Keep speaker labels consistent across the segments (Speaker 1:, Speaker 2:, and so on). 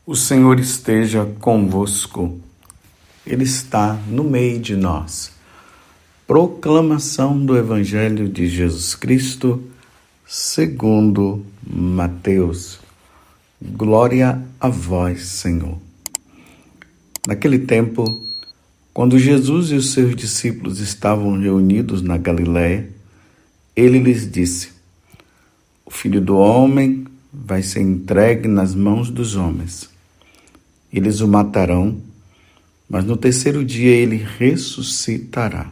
Speaker 1: O Senhor esteja convosco, Ele está no meio de nós. Proclamação do Evangelho de Jesus Cristo, segundo Mateus. Glória a vós, Senhor. Naquele tempo, quando Jesus e os seus discípulos estavam reunidos na Galiléia, ele lhes disse: O Filho do Homem vai ser entregue nas mãos dos homens. Eles o matarão, mas no terceiro dia ele ressuscitará.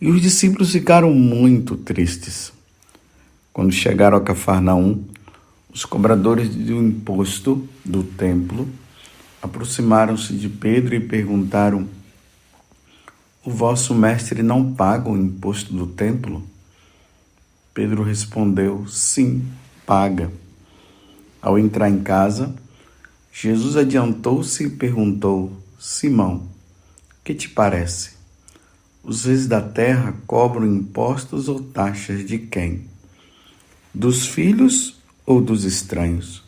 Speaker 1: E os discípulos ficaram muito tristes. Quando chegaram a Cafarnaum, os cobradores do imposto do templo aproximaram-se de Pedro e perguntaram: O vosso mestre não paga o imposto do templo? Pedro respondeu: Sim, paga. Ao entrar em casa, Jesus adiantou-se e perguntou: Simão, que te parece? Os reis da terra cobram impostos ou taxas de quem? Dos filhos ou dos estranhos?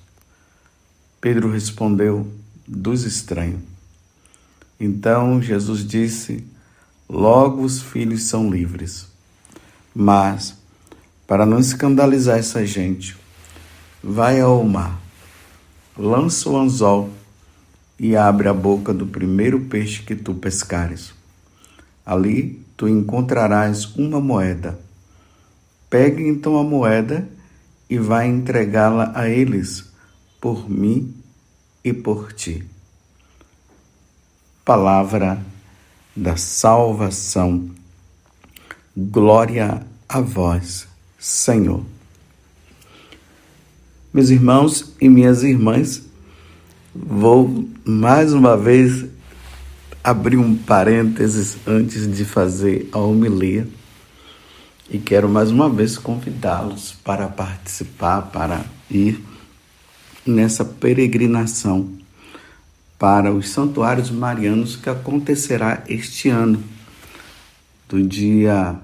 Speaker 1: Pedro respondeu: Dos estranhos. Então Jesus disse: Logo os filhos são livres. Mas, para não escandalizar essa gente, vai ao mar, lança o anzol e abre a boca do primeiro peixe que tu pescares. Ali tu encontrarás uma moeda. Pegue então a moeda e vai entregá-la a eles, por mim e por ti. Palavra da salvação. Glória a vós, Senhor. Meus irmãos e minhas irmãs, vou mais uma vez abrir um parênteses antes de fazer a homilia e quero mais uma vez convidá-los para participar, para ir nessa peregrinação para os santuários marianos que acontecerá este ano, do dia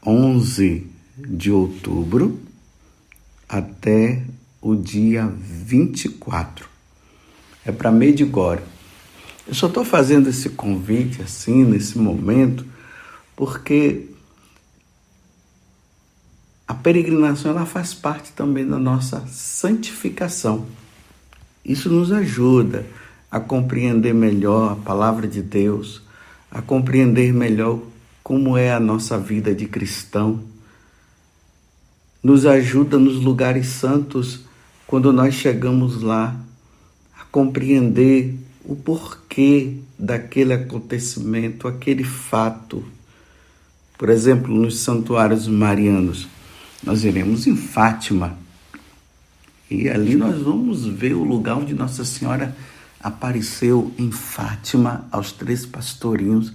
Speaker 1: 11 de outubro até o dia 24. É para Medjugorje. Eu só estou fazendo esse convite assim, nesse momento, porque a peregrinação ela faz parte também da nossa santificação. Isso nos ajuda a compreender melhor a palavra de Deus, a compreender melhor como é a nossa vida de cristão. Nos ajuda nos lugares santos, quando nós chegamos lá, a compreender o porquê daquele acontecimento, aquele fato. Por exemplo, nos santuários marianos, nós iremos em Fátima e ali nós vamos ver o lugar onde Nossa Senhora apareceu em Fátima aos 3 pastorinhos,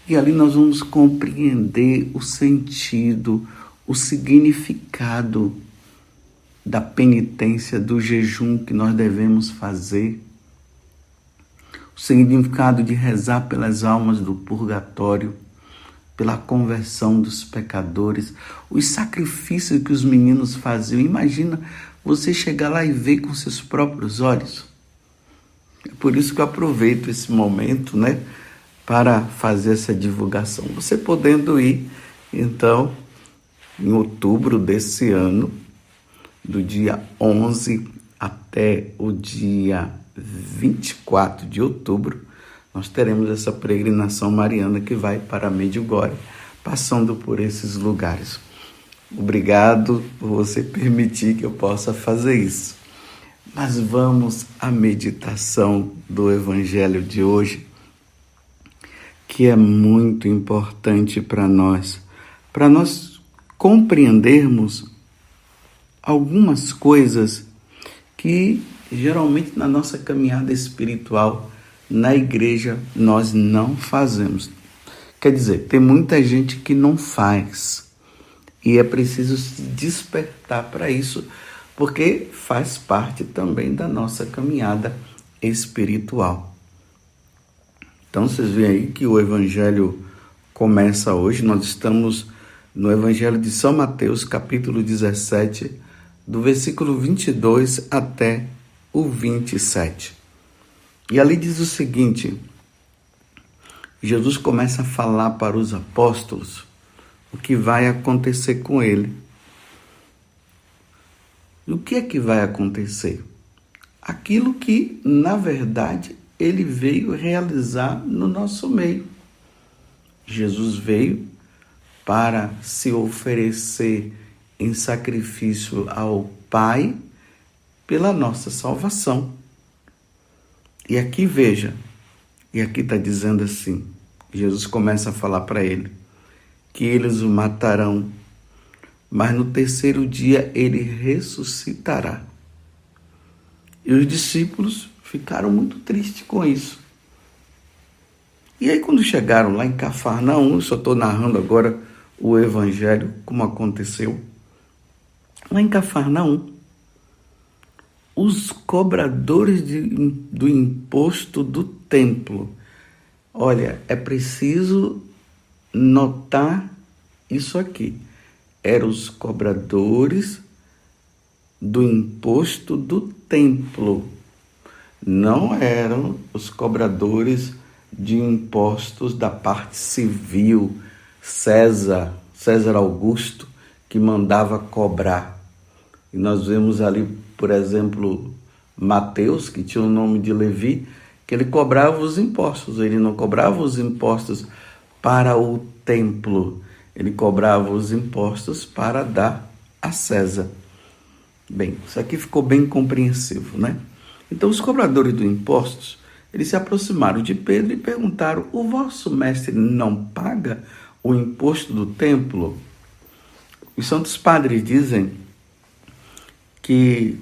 Speaker 1: e ali nós vamos compreender o sentido, o significado da penitência, do jejum que nós devemos fazer, o significado de rezar pelas almas do purgatório, pela conversão dos pecadores, os sacrifícios que os meninos faziam. Imagina você chegar lá e ver com seus próprios olhos. É por isso que eu aproveito esse momento, para fazer essa divulgação. Você podendo ir, então, em outubro desse ano, do dia 11 até o dia 24 de outubro, nós teremos essa peregrinação mariana que vai para Medjugorje, passando por esses lugares. Obrigado por você permitir que eu possa fazer isso. Mas vamos à meditação do Evangelho de hoje, que é muito importante para nós compreendermos algumas coisas que geralmente na nossa caminhada espiritual na igreja nós não fazemos. Quer dizer, tem muita gente que não faz e é preciso se despertar para isso, porque faz parte também da nossa caminhada espiritual. Então vocês veem aí que o Evangelho começa hoje. Nós estamos no Evangelho de São Mateus, capítulo 17, do versículo 22 até o 27. E ali diz o seguinte: Jesus começa a falar para os apóstolos o que vai acontecer com ele. E o que é que vai acontecer? Aquilo que, na verdade, ele veio realizar no nosso meio. Jesus veio para se oferecer em sacrifício ao Pai pela nossa salvação. E aqui veja, e aqui está dizendo assim, Jesus começa a falar para ele, que eles o matarão, mas no terceiro dia ele ressuscitará. E os discípulos ficaram muito tristes com isso. E aí quando chegaram lá em Cafarnaum, eu só estou narrando agora o evangelho como aconteceu. Lá em Cafarnaum, os cobradores do imposto do templo. Olha, é preciso notar isso aqui. Eram os cobradores do imposto do templo. Não eram os cobradores de impostos da parte civil, César Augusto, que mandava cobrar. E nós vemos ali, por exemplo, Mateus, que tinha o nome de Levi, que ele cobrava os impostos. Ele não cobrava os impostos para o templo, ele cobrava os impostos para dar a César. Bem, isso aqui ficou bem compreensivo, né? Então, os cobradores de impostos, eles se aproximaram de Pedro e perguntaram: o vosso mestre não paga o imposto do templo? Os santos padres dizem que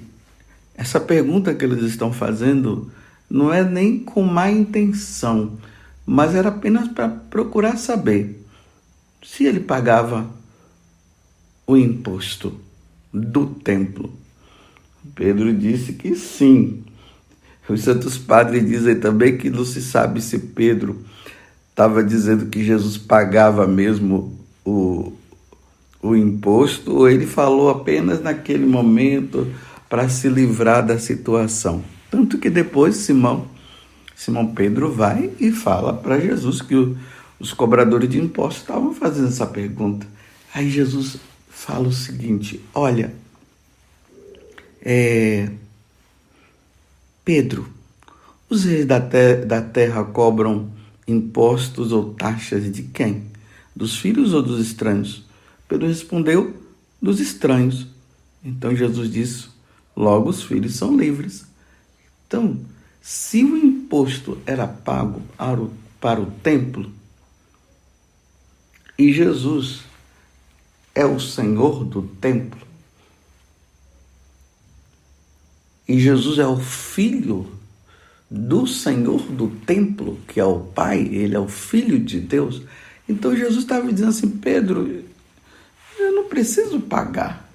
Speaker 1: essa pergunta que eles estão fazendo não é nem com má intenção, mas era apenas para procurar saber se ele pagava o imposto do templo. Pedro disse que sim. Os santos padres dizem também que não se sabe se Pedro estava dizendo que Jesus pagava mesmo o imposto, ou ele falou apenas naquele momento para se livrar da situação. Tanto que depois Simão Pedro vai e fala para Jesus que os cobradores de impostos estavam fazendo essa pergunta. Aí Jesus fala o seguinte: olha, Pedro, os reis da terra cobram impostos ou taxas de quem? Dos filhos ou dos estranhos? Pedro respondeu: dos estranhos. Então Jesus disse: logo os filhos são livres. Então, se o imposto era pago para o templo, e Jesus é o Senhor do templo, e Jesus é o Filho do Senhor do templo, que é o Pai, ele é o Filho de Deus. Então Jesus estava dizendo assim: Pedro, eu não preciso pagar,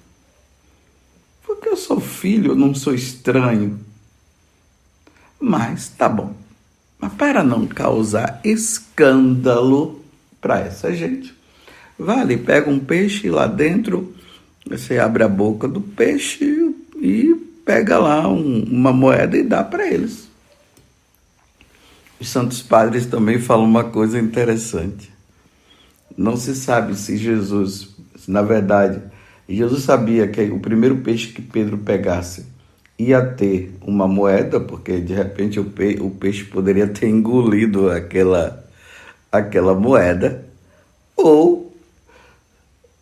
Speaker 1: porque eu sou filho, eu não sou estranho. Mas tá bom, mas para não causar escândalo para essa gente, vai ali, pega um peixe lá dentro, você abre a boca do peixe e pega lá uma moeda e dá para eles. Os santos padres também falam uma coisa interessante. Não se sabe se Jesus, na verdade, Jesus sabia que o primeiro peixe que Pedro pegasse ia ter uma moeda, porque de repente o peixe poderia ter engolido aquela moeda, ou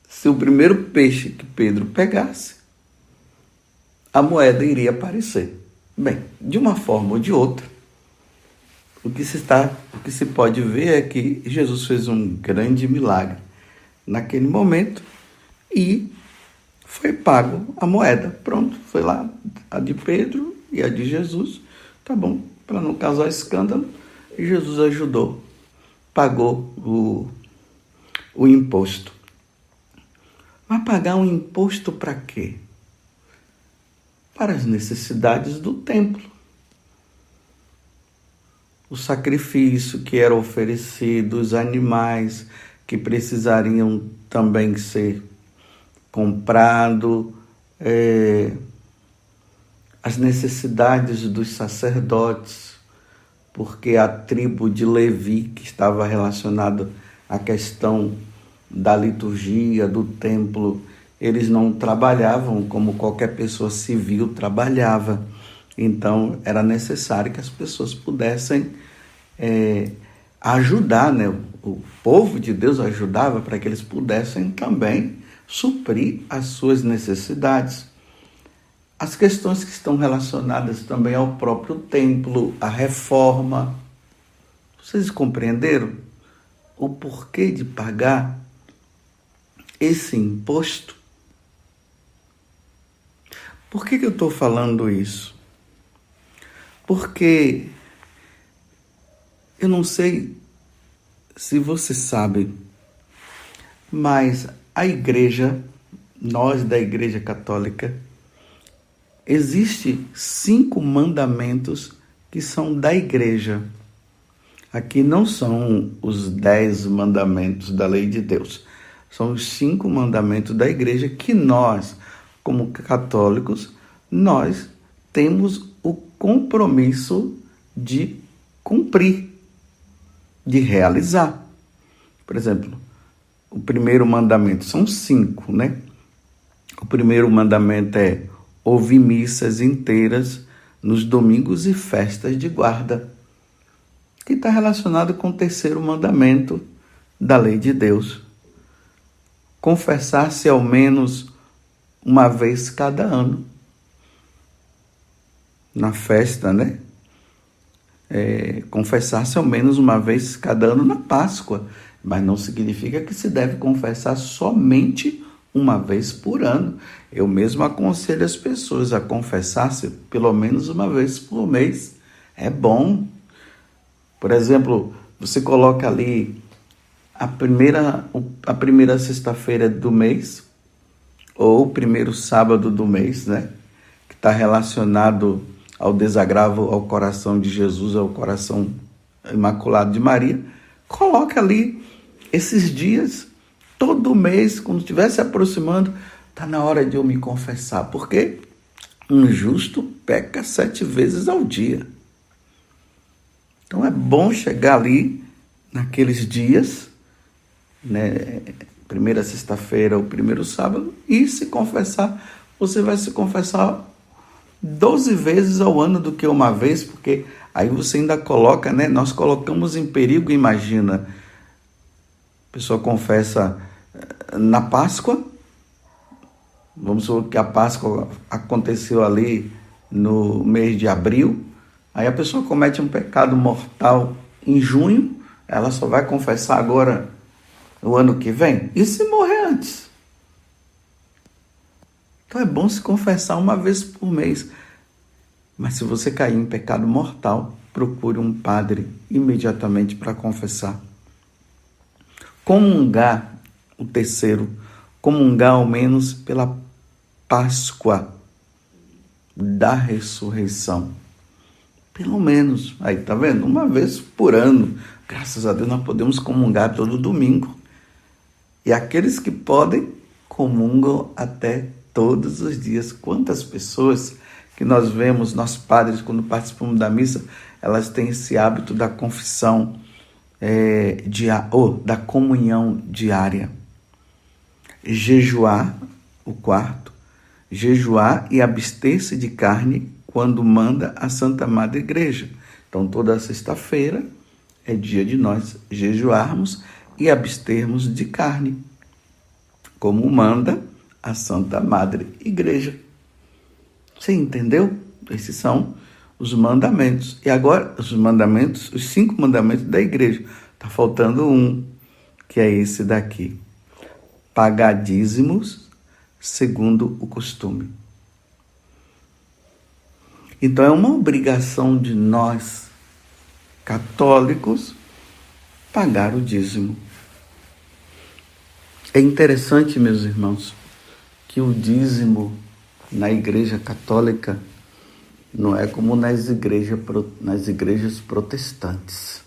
Speaker 1: se o primeiro peixe que Pedro pegasse, a moeda iria aparecer. Bem, de uma forma ou de outra, o que se pode ver é que Jesus fez um grande milagre naquele momento e foi pago a moeda. Pronto, foi lá a de Pedro e a de Jesus. Tá bom, para não causar escândalo, Jesus ajudou, pagou o imposto. Mas pagar um imposto para quê? Para as necessidades do templo. O sacrifício que era oferecido, os animais que precisariam também ser comprados, as necessidades dos sacerdotes, porque a tribo de Levi, que estava relacionada à questão da liturgia, do templo, eles não trabalhavam como qualquer pessoa civil trabalhava. Então, era necessário que as pessoas pudessem ajudar, né? O povo de Deus ajudava para que eles pudessem também suprir as suas necessidades. As questões que estão relacionadas também ao próprio templo, à reforma. Vocês compreenderam o porquê de pagar esse imposto? Por que eu estou falando isso? Porque eu não sei se você sabe, mas a igreja, nós da Igreja Católica, existem 5 mandamentos que são da igreja. Aqui não são os 10 mandamentos da lei de Deus. São os 5 mandamentos da igreja que nós, como católicos, nós temos o compromisso de cumprir, de realizar. Por exemplo, o primeiro mandamento, são 5, né? O primeiro mandamento é ouvir missas inteiras nos domingos e festas de guarda, que está relacionado com o terceiro mandamento da lei de Deus. Confessar-se ao menos uma vez cada ano. Na festa, né? Confessar-se ao menos uma vez cada ano na Páscoa, mas não significa que se deve confessar somente uma vez por ano. Eu mesmo aconselho as pessoas a confessar-se pelo menos uma vez por mês. É bom. Por exemplo, você coloca ali a primeira sexta-feira do mês, ou o primeiro sábado do mês, né? Que está relacionado ao desagravo ao coração de Jesus, ao coração imaculado de Maria. Coloca ali esses dias, todo mês, quando estiver se aproximando, está na hora de eu me confessar. Porque um justo peca 7 vezes ao dia. Então é bom chegar ali naqueles dias, né? Primeira sexta-feira ou primeiro sábado, e se confessar. Você vai se confessar 12 vezes ao ano do que uma vez, porque aí você ainda coloca, né? Nós colocamos em perigo, imagina. A pessoa confessa na Páscoa. Vamos supor que a Páscoa aconteceu ali no mês de abril. Aí a pessoa comete um pecado mortal em junho. Ela só vai confessar agora no ano que vem. E se morrer antes? Então é bom se confessar uma vez por mês. Mas se você cair em pecado mortal, procure um padre imediatamente para confessar. Comungar, o terceiro, comungar ao menos pela Páscoa da ressurreição. Pelo menos, aí tá vendo? Uma vez por ano. Graças a Deus nós podemos comungar todo domingo. E aqueles que podem, comungam até todos os dias. Quantas pessoas que nós vemos, nós padres, quando participamos da missa, elas têm esse hábito da confissão, da comunhão diária. Jejuar, o quarto, jejuar e abster-se de carne quando manda a Santa Madre Igreja. Então, toda sexta-feira é dia de nós jejuarmos e abstermos de carne, como manda a Santa Madre Igreja. Você entendeu? Esses são os mandamentos. E agora, os 5 mandamentos da igreja. Está faltando um, que é esse daqui. Pagar dízimos segundo o costume. Então, é uma obrigação de nós, católicos, pagar o dízimo. É interessante, meus irmãos, que o dízimo na Igreja Católica não é como nas igrejas protestantes.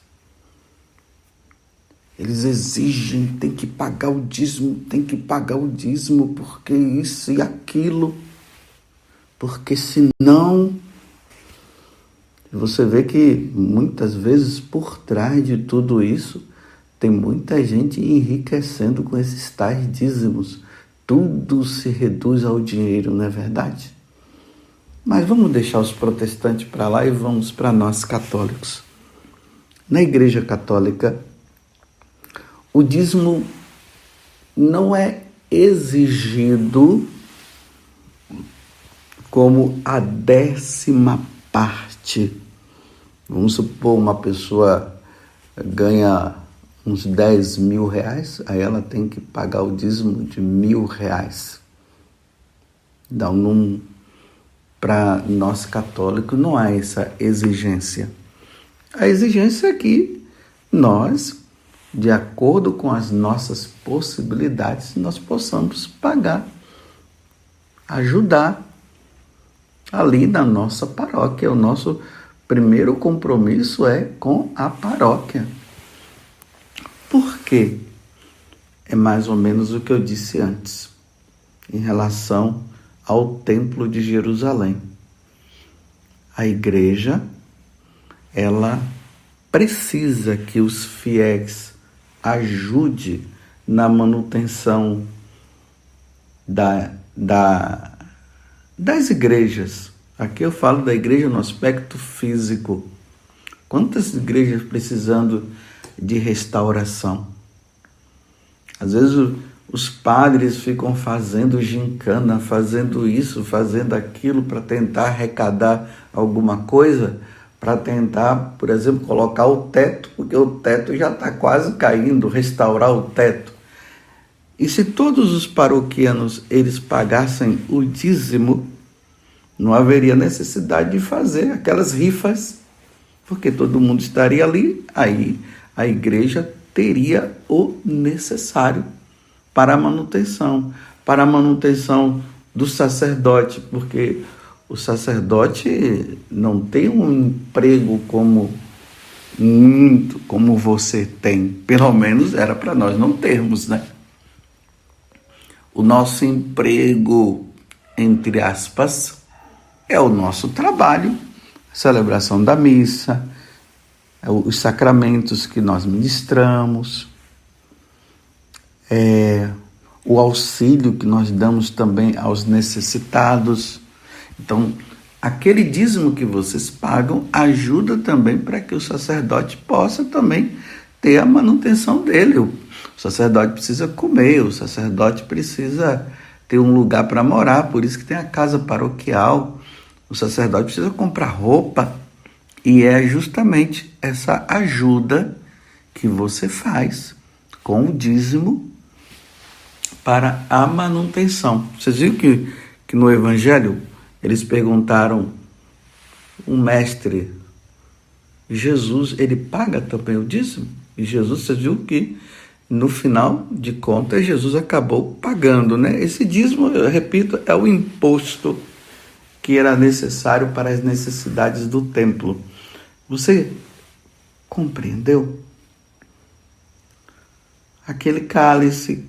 Speaker 1: Eles exigem, tem que pagar o dízimo, porque isso e aquilo. porque senão você vê que muitas vezes por trás de tudo isso tem muita gente enriquecendo com esses tais dízimos. Tudo se reduz ao dinheiro, não é verdade? Mas vamos deixar os protestantes para lá e vamos para nós católicos. Na Igreja Católica, o dízimo não é exigido como a 10ª parte. Vamos supor, uma pessoa ganha uns 10 mil reais, aí ela tem que pagar o dízimo de R$1.000. Então, para nós católicos não há essa exigência. A exigência é que nós, de acordo com as nossas possibilidades, nós possamos pagar, ajudar ali na nossa paróquia. O nosso primeiro compromisso é com a paróquia. Por quê? É mais ou menos o que eu disse antes, em relação ao Templo de Jerusalém. A igreja, ela precisa que os fiéis ajude na manutenção das igrejas. Aqui eu falo da igreja no aspecto físico. Quantas igrejas precisando de restauração? Às vezes os padres ficam fazendo gincana, fazendo isso, fazendo aquilo para tentar arrecadar alguma coisa, para tentar, por exemplo, colocar o teto, porque o teto já está quase caindo, restaurar o teto. E se todos os paroquianos eles pagassem o dízimo, não haveria necessidade de fazer aquelas rifas, porque todo mundo estaria ali, aí a igreja teria o necessário para a manutenção do sacerdote, porque o sacerdote não tem um emprego como você tem, pelo menos era para nós não termos, né? O nosso emprego, entre aspas, é o nosso trabalho, a celebração da missa, os sacramentos que nós ministramos, o auxílio que nós damos também aos necessitados. Então, aquele dízimo que vocês pagam ajuda também para que o sacerdote possa também ter a manutenção dele. O sacerdote precisa comer, o sacerdote precisa ter um lugar para morar, por isso que tem a casa paroquial. O sacerdote precisa comprar roupa, e é justamente essa ajuda que você faz com o dízimo para a manutenção. Vocês viram que no Evangelho eles perguntaram, um mestre, Jesus, ele paga também o dízimo? E Jesus, vocês viram que no final de contas Jesus acabou pagando, né? Esse dízimo, eu repito, é o imposto que era necessário para as necessidades do templo. Você compreendeu? Aquele cálice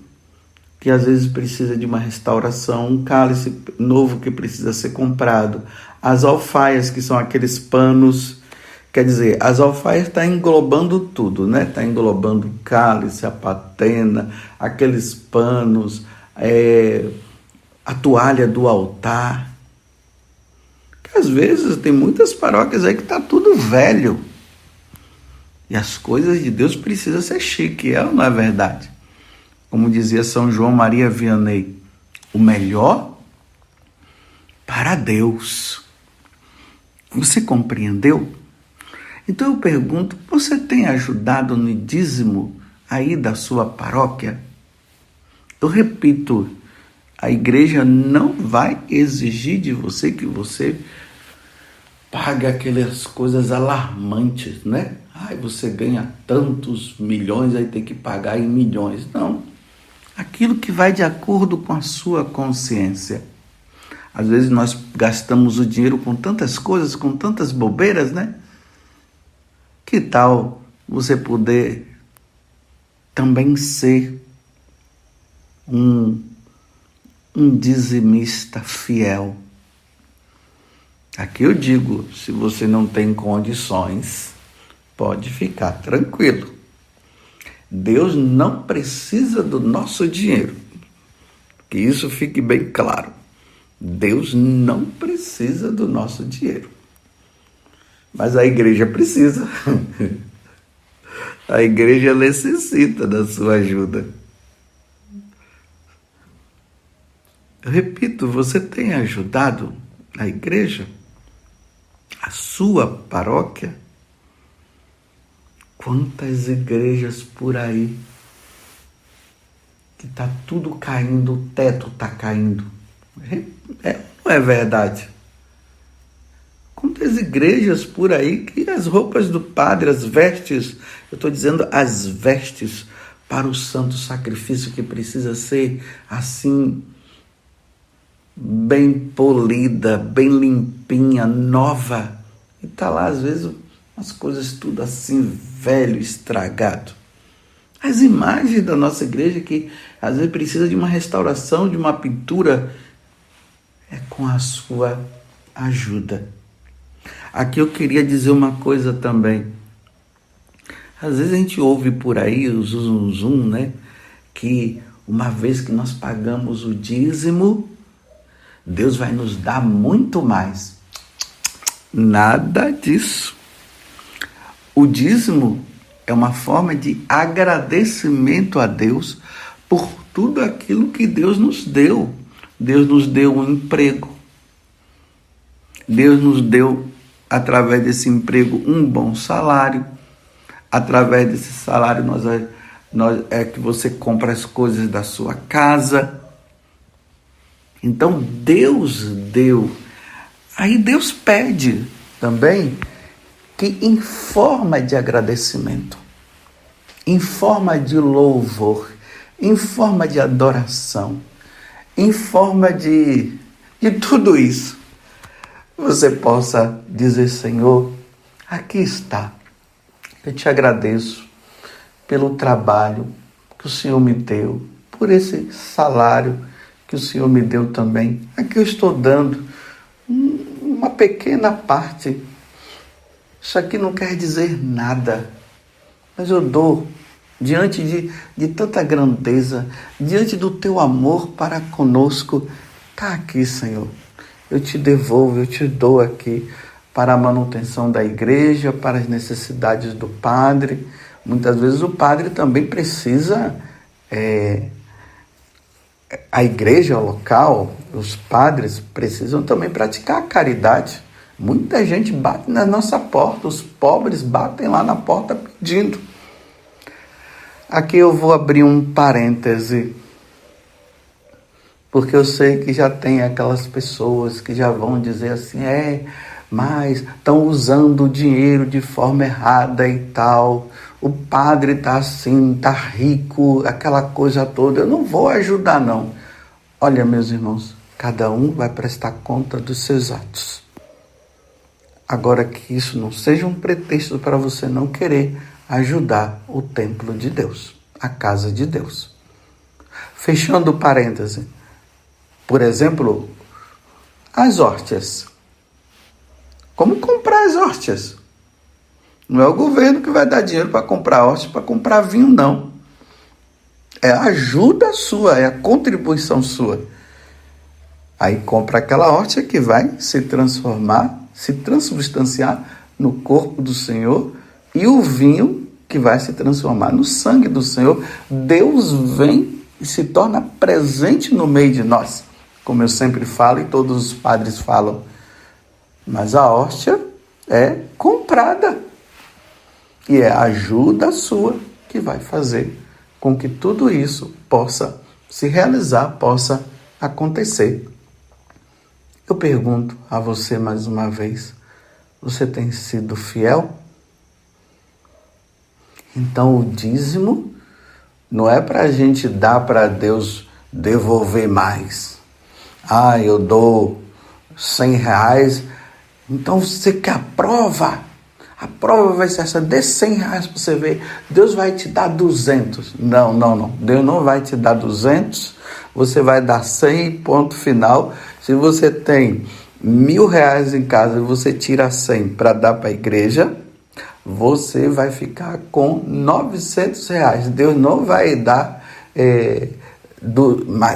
Speaker 1: que às vezes precisa de uma restauração, um cálice novo que precisa ser comprado, as alfaias, que são aqueles panos, quer dizer, as alfaias está englobando tudo, né? Está englobando o cálice, a patena, aqueles panos, a toalha do altar. Que às vezes tem muitas paróquias aí que está tudo velho. E as coisas de Deus precisam ser chique, não é verdade? Como dizia São João Maria Vianney, o melhor para Deus. Você compreendeu? Então eu pergunto, você tem ajudado no dízimo aí da sua paróquia? Eu repito, a igreja não vai exigir de você que você pague aquelas coisas alarmantes, né? Você ganha tantos milhões, aí tem que pagar em milhões. Não. Aquilo que vai de acordo com a sua consciência. Às vezes nós gastamos o dinheiro com tantas coisas, com tantas bobeiras, né? Que tal você poder também ser um dizimista fiel? Aqui eu digo, se você não tem condições, pode ficar tranquilo. Deus não precisa do nosso dinheiro. Que isso fique bem claro. Deus não precisa do nosso dinheiro. Mas a igreja precisa. A igreja necessita da sua ajuda. Eu repito, você tem ajudado a igreja? A sua paróquia? Quantas igrejas por aí que está tudo caindo, o teto está caindo. Não é verdade? Quantas igrejas por aí que as roupas do padre, as vestes, eu estou dizendo as vestes para o santo sacrifício que precisa ser assim, bem polida, bem limpinha, nova. E está lá às vezes as coisas tudo assim, velho, estragado. As imagens da nossa igreja que às vezes precisa de uma restauração, de uma pintura, é com a sua ajuda. Aqui eu queria dizer uma coisa também. Às vezes a gente ouve por aí o zum, né? Que uma vez que nós pagamos o dízimo, Deus vai nos dar muito mais. Nada disso. O dízimo é uma forma de agradecimento a Deus por tudo aquilo que Deus nos deu. Deus nos deu um emprego. Deus nos deu, através desse emprego, um bom salário. Através desse salário, é que você compra as coisas da sua casa. Então, Deus deu. Aí Deus pede também que em forma de agradecimento, em forma de louvor, em forma de adoração, em forma de tudo isso, você possa dizer: Senhor, aqui está. Eu te agradeço pelo trabalho que o Senhor me deu, por esse salário que o Senhor me deu também. Aqui eu estou dando uma pequena parte. Isso aqui não quer dizer nada, mas eu dou diante de tanta grandeza, diante do teu amor para conosco. Está aqui, Senhor. Eu te devolvo, eu te dou aqui para a manutenção da igreja, para as necessidades do padre. Muitas vezes o padre também precisa, a igreja local, os padres precisam também praticar a caridade. Muita gente bate na nossa porta, os pobres batem lá na porta pedindo. Aqui eu vou abrir um parêntese, porque eu sei que já tem aquelas pessoas que já vão dizer assim: mas estão usando o dinheiro de forma errada e tal. O padre está assim, está rico, aquela coisa toda. Eu não vou ajudar, não. Olha, meus irmãos, cada um vai prestar conta dos seus atos. Agora, que isso não seja um pretexto para você não querer ajudar o templo de Deus, a casa de Deus. Fechando o parêntese, por exemplo, as hóstias. Como comprar as hóstias? Não é o governo que vai dar dinheiro para comprar hóstias, para comprar vinho, não. É a ajuda sua, é a contribuição sua. Aí compra aquela hóstia que vai se transformar, se transubstanciar no corpo do Senhor, e o vinho que vai se transformar no sangue do Senhor. Deus vem e se torna presente no meio de nós, como eu sempre falo e todos os padres falam. Mas a hóstia é comprada. E é a ajuda sua que vai fazer com que tudo isso possa se realizar, possa acontecer. Eu pergunto a você mais uma vez: você tem sido fiel? Então o dízimo não é para a gente dar para Deus devolver mais. Eu dou R$100, então você quer a prova? A prova vai ser essa: dê R$100 para você ver, Deus vai te dar 200. Não. Deus não vai te dar 200, você vai dar 100, ponto final. Se você tem R$ 1.000 em casa e você tira 100 para dar para a igreja, você vai ficar com R$ 900. Deus não vai dar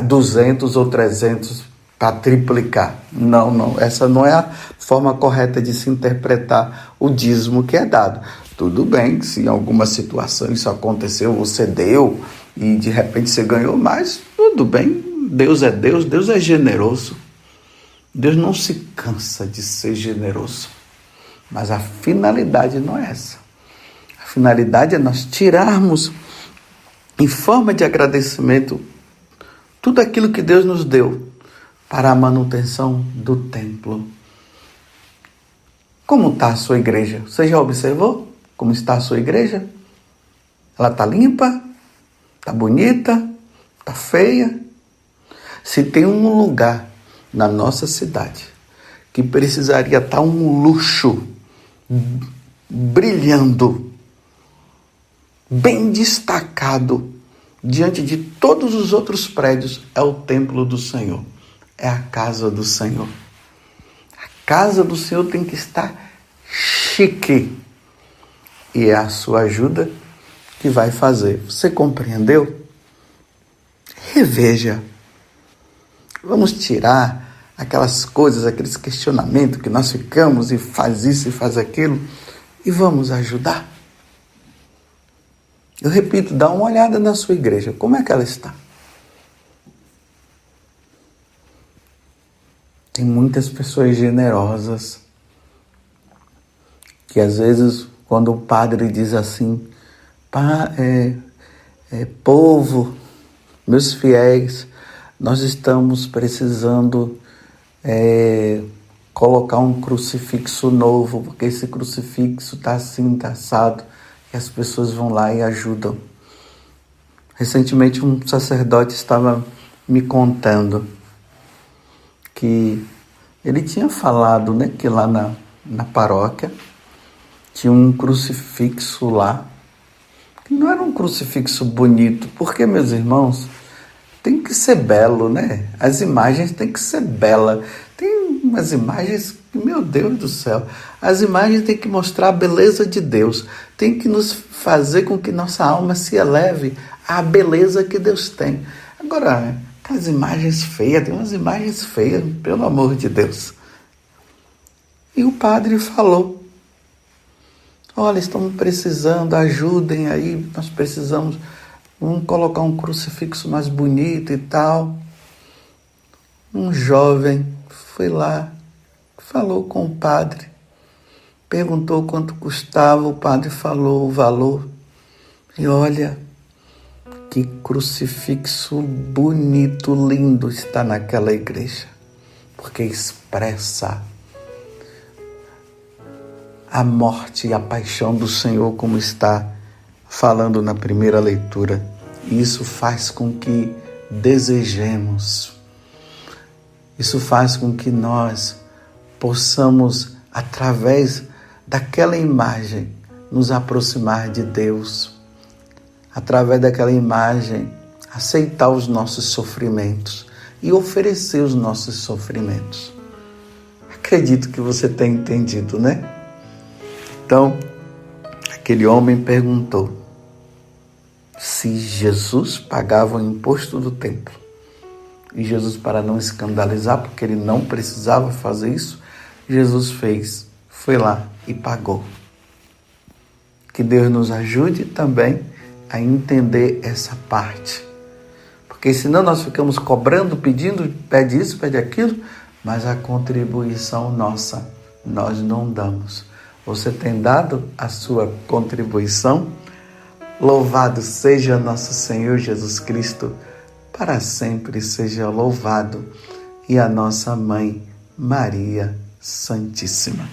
Speaker 1: 200 ou 300 para triplicar. Não. Essa não é a forma correta de se interpretar o dízimo que é dado. Tudo bem, se em alguma situação isso aconteceu, você deu e de repente você ganhou mais, tudo bem. Deus é Deus, Deus é generoso. Deus não se cansa de ser generoso. Mas a finalidade não é essa. A finalidade é nós tirarmos, em forma de agradecimento, tudo aquilo que Deus nos deu para a manutenção do templo. Como está a sua igreja? Você já observou como está a sua igreja? Ela está limpa? Está bonita? Está feia? Se tem um lugar na nossa cidade que precisaria estar um luxo, brilhando, bem destacado, diante de todos os outros prédios, é o templo do Senhor, é a casa do Senhor. A casa do Senhor tem que estar chique, e é a sua ajuda que vai fazer. Você compreendeu? Reveja. Vamos tirar aquelas coisas, aqueles questionamentos que nós ficamos e faz isso e faz aquilo, e vamos ajudar. Eu repito, dá uma olhada na sua igreja, como é que ela está? Tem muitas pessoas generosas que às vezes quando o padre diz assim, povo, meus fiéis, nós estamos precisando colocar um crucifixo novo, porque esse crucifixo está assim, está assado, e as pessoas vão lá e ajudam. Recentemente um sacerdote estava me contando que ele tinha falado, né, que lá na paróquia tinha um crucifixo lá, que não era um crucifixo bonito, porque, meus irmãos, tem que ser belo, né? As imagens têm que ser belas. Tem umas imagens, meu Deus do céu, as imagens têm que mostrar a beleza de Deus, tem que nos fazer com que nossa alma se eleve à beleza que Deus tem. Agora, as imagens feias, tem umas imagens feias, pelo amor de Deus. E o padre falou, olha, estamos precisando, ajudem aí, nós precisamos, vamos colocar um crucifixo mais bonito e tal. Um jovem foi lá, falou com o padre, perguntou quanto custava, o padre falou o valor. E olha, que crucifixo bonito, lindo está naquela igreja, porque expressa a morte e a paixão do Senhor, como está falando na primeira leitura. Isso faz com que desejemos, isso faz com que nós possamos, através daquela imagem, nos aproximar de Deus, através daquela imagem, aceitar os nossos sofrimentos e oferecer os nossos sofrimentos. Acredito que você tenha entendido, né? Então, aquele homem perguntou se Jesus pagava o imposto do templo. E Jesus, para não escandalizar, porque ele não precisava fazer isso, Jesus foi lá e pagou. Que Deus nos ajude também a entender essa parte. Porque senão nós ficamos cobrando, pedindo, pede isso, pede aquilo, mas a contribuição nossa nós não damos. Você tem dado a sua contribuição? Louvado seja nosso Senhor Jesus Cristo, para sempre seja louvado, e a nossa Mãe Maria Santíssima.